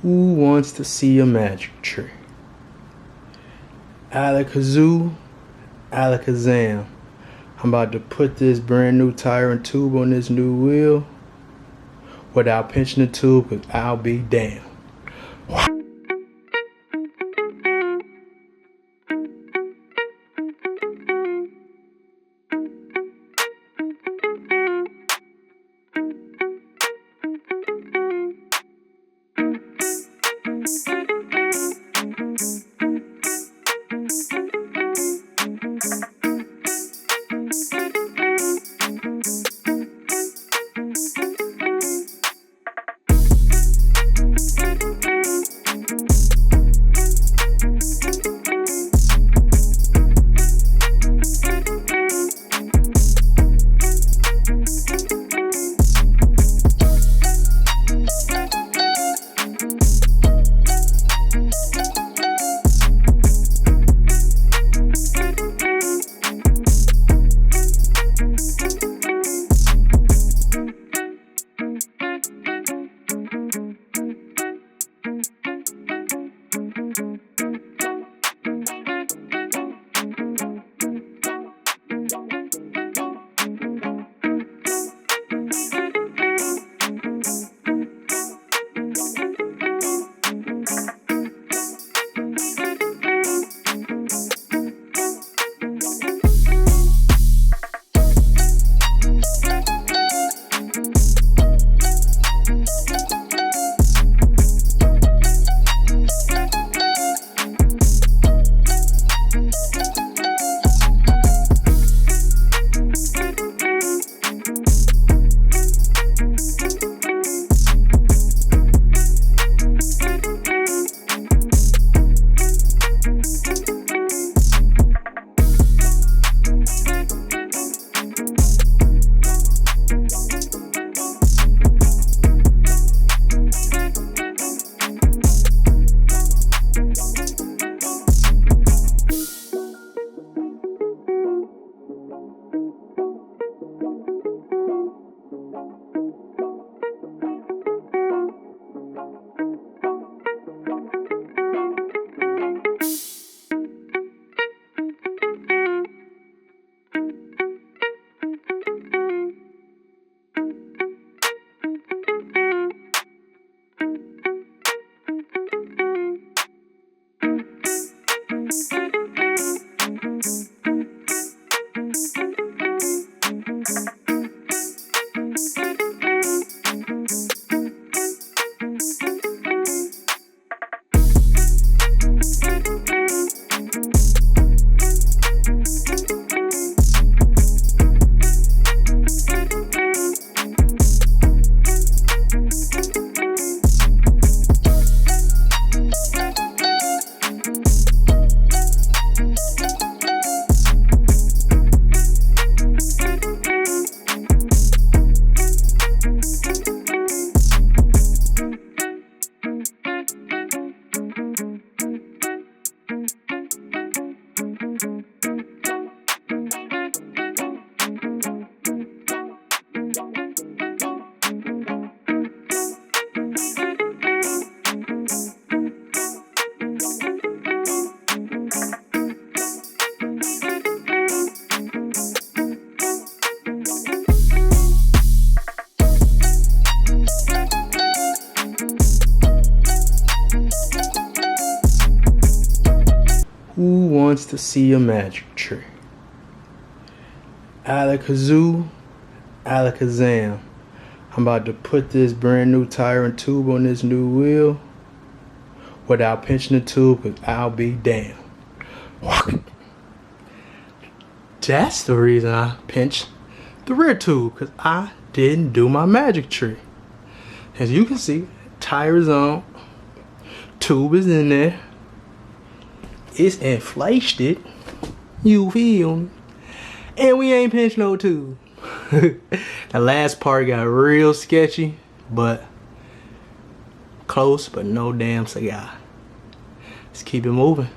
Who wants to see a magic trick? Alakazoo, alakazam. I'm about to put this brand new tire and tube on this new wheel without pinching the tube, cause I'll be damned. Who wants to see a magic trick? Alakazoo, alakazam. I'm about to put this brand new tire and tube on this new wheel without pinching the tube, cause I'll be damned. That's the reason I pinched the rear tube, cause I didn't do my magic trick. As you can see, tire is on, tube is in there, it's inflated, you feel me? And we ain't pinched no tube. The last part got real sketchy, but close, but no damn cigar. Let's keep it moving.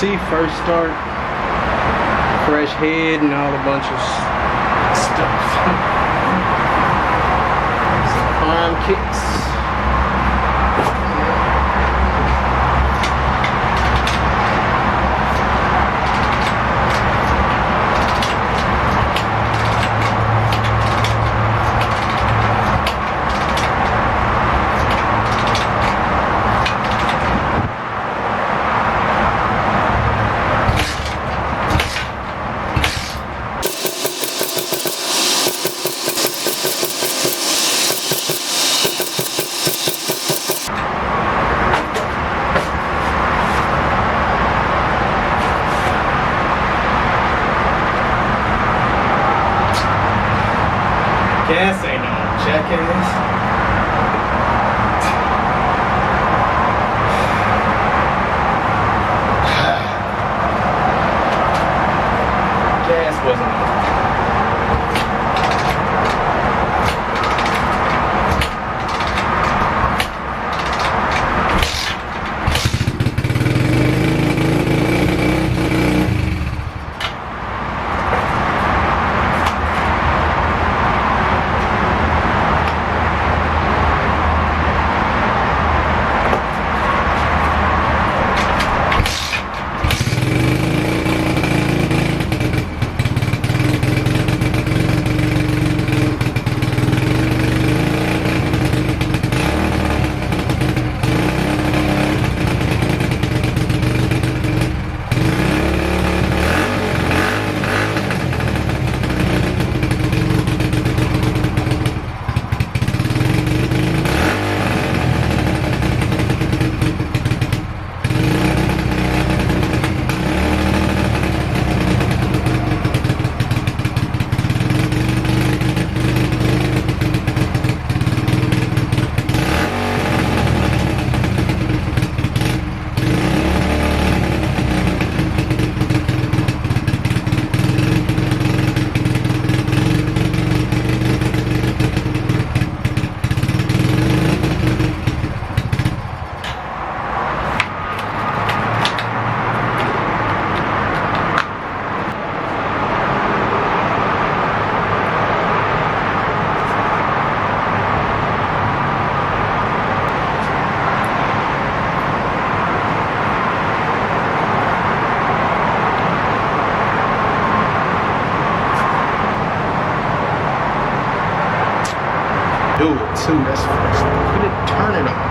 see, first start, fresh head and all a bunch of stuff. Arm kicks. do it too. That's put it, turn it on.